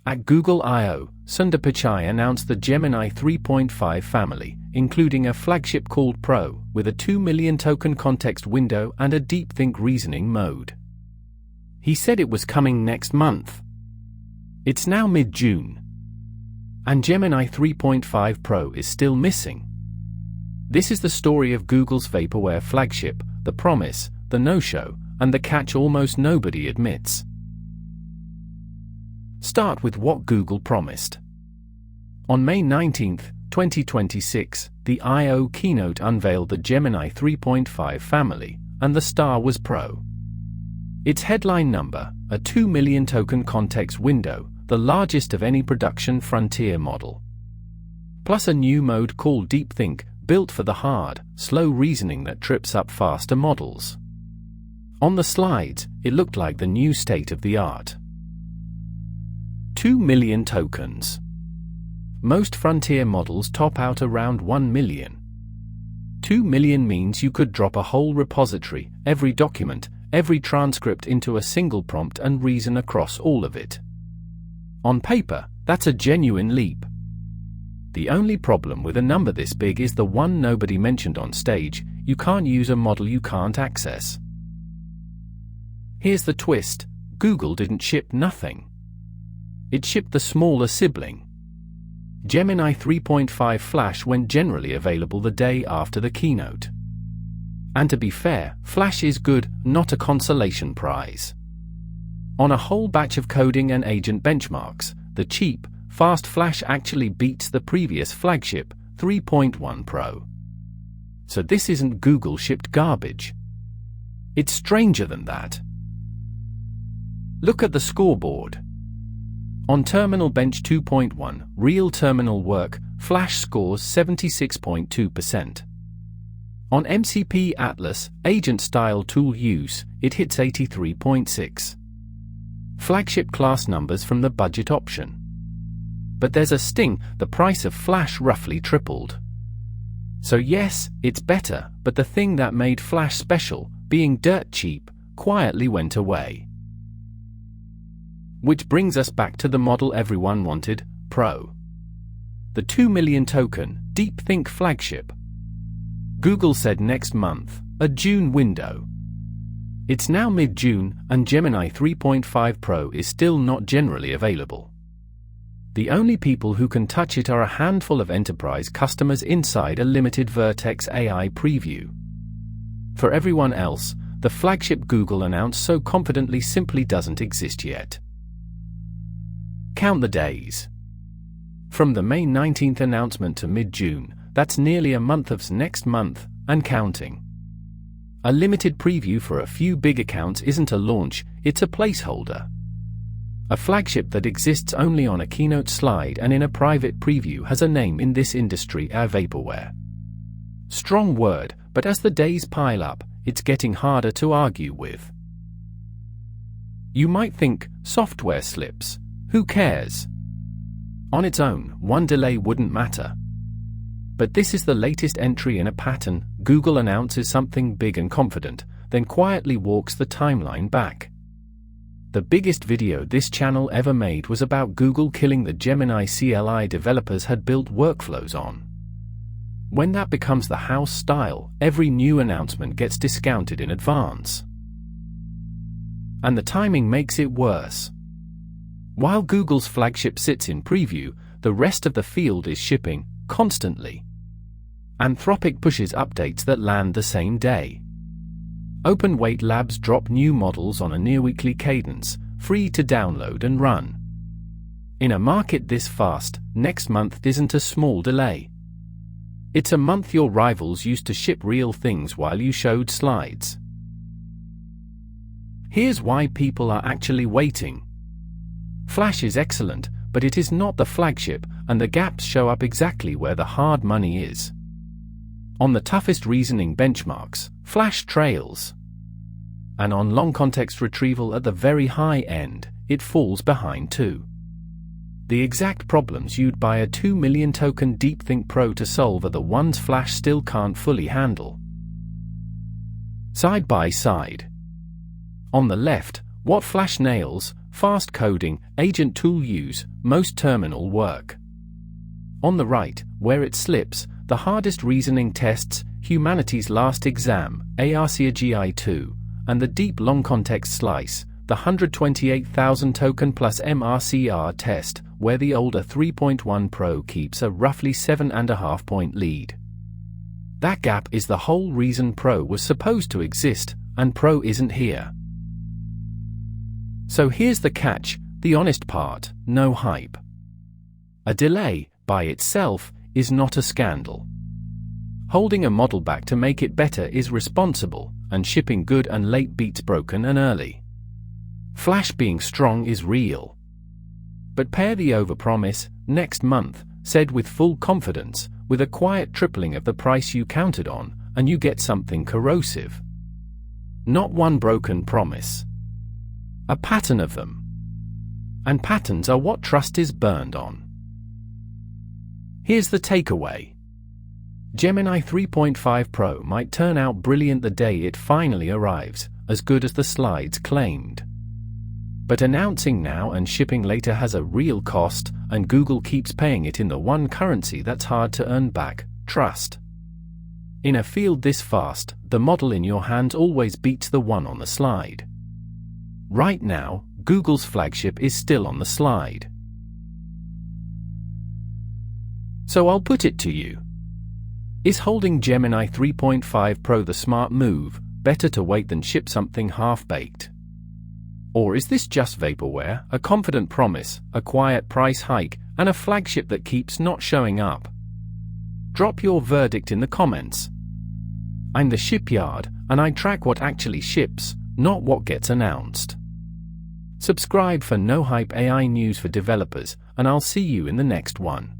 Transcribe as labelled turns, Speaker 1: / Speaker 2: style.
Speaker 1: At Google I/O, Sundar Pichai announced the Gemini 3.5 family, including a flagship called Pro, with a 2 million token context window and a deep think reasoning mode. He said it was coming next month. It's now mid-June. And Gemini 3.5 Pro is still missing. This is the story of Google's vaporware flagship, the promise, the no-show, and the catch almost nobody admits. Start with what Google promised. On May 19, 2026, the I/O keynote unveiled the Gemini 3.5 family, and the star was Pro. Its headline number, a 2 million token context window, the largest of any production frontier model. Plus a new mode called Deep Think, built for the hard, slow reasoning that trips up faster models. On the slides, it looked like the new state-of-the-art. 2 million tokens. Most frontier models top out around 1 million. 2 million means you could drop a whole repository, every document, every transcript into a single prompt and reason across all of it. On paper, that's a genuine leap. The only problem with a number this big is the one nobody mentioned on stage: you can't use a model you can't access. Here's the twist: Google didn't ship nothing. It shipped the smaller sibling. Gemini 3.5 Flash went generally available the day after the keynote. And to be fair, Flash is good, not a consolation prize. On a whole batch of coding and agent benchmarks, the cheap, fast Flash actually beats the previous flagship, 3.1 Pro. So this isn't Google-shipped garbage. It's stranger than that. Look at the scoreboard. On Terminal Bench 2.1, real terminal work, Flash scores 76.2%. On MCP Atlas, agent-style tool use, it hits 83.6%. Flagship class numbers from the budget option. But there's a sting: the price of Flash roughly tripled. So yes, it's better, but the thing that made Flash special, being dirt cheap, quietly went away. Which brings us back to the model everyone wanted, Pro. The 2 million token, Deep Think flagship. Google said next month, a June window. It's now mid-June, and Gemini 3.5 Pro is still not generally available. The only people who can touch it are a handful of enterprise customers inside a limited Vertex AI preview. For everyone else, the flagship Google announced so confidently simply doesn't exist yet. Count the days. From the May 19th announcement to mid-June, that's nearly a month of next month, and counting. A limited preview for a few big accounts isn't a launch, it's a placeholder. A flagship that exists only on a keynote slide and in a private preview has a name in this industry: vaporware. Strong word, but as the days pile up, it's getting harder to argue with. You might think, software slips. Who cares? On its own, one delay wouldn't matter. But this is the latest entry in a pattern. Google announces something big and confident, then quietly walks the timeline back. The biggest video this channel ever made was about Google killing the Gemini CLI developers had built workflows on. When that becomes the house style, every new announcement gets discounted in advance. And the timing makes it worse. While Google's flagship sits in preview, the rest of the field is shipping, constantly. Anthropic pushes updates that land the same day. Open-weight labs drop new models on a near-weekly cadence, free to download and run. In a market this fast, next month isn't a small delay. It's a month your rivals used to ship real things while you showed slides. Here's why people are actually waiting. Flash is excellent, but it is not the flagship, and the gaps show up exactly where the hard money is. On the toughest reasoning benchmarks, Flash trails. And on long context retrieval at the very high end, it falls behind too. The exact problems you'd buy a 2 million token Deep Think Pro to solve are the ones Flash still can't fully handle. Side by side. On the left, what Flash nails, fast coding, agent tool use, most terminal work. On the right, where it slips, the hardest reasoning tests, humanity's last exam, MRCR 2, and the deep long context slice, the 128,000 token plus MRCR test, where the older 3.1 Pro keeps a roughly 7.5 point lead. That gap is the whole reason Pro was supposed to exist, and Pro isn't here. So here's the catch, the honest part, no hype. A delay, by itself, is not a scandal. Holding a model back to make it better is responsible, and shipping good and late beats broken and early. Flash being strong is real. But pair the overpromise, next month, said with full confidence, with a quiet tripling of the price you counted on, and you get something corrosive. Not one broken promise. A pattern of them. And patterns are what trust is burned on. Here's the takeaway. Gemini 3.5 Pro might turn out brilliant the day it finally arrives, as good as the slides claimed. But announcing now and shipping later has a real cost, and Google keeps paying it in the one currency that's hard to earn back, trust. In a field this fast, the model in your hands always beats the one on the slide. Right now, Google's flagship is still on the slide. So I'll put it to you. Is holding Gemini 3.5 Pro the smart move, better to wait than ship something half-baked? Or is this just vaporware, a confident promise, a quiet price hike, and a flagship that keeps not showing up? Drop your verdict in the comments. I'm the Shipyard, and I track what actually ships, not what gets announced. Subscribe for no hype AI news for developers, and I'll see you in the next one.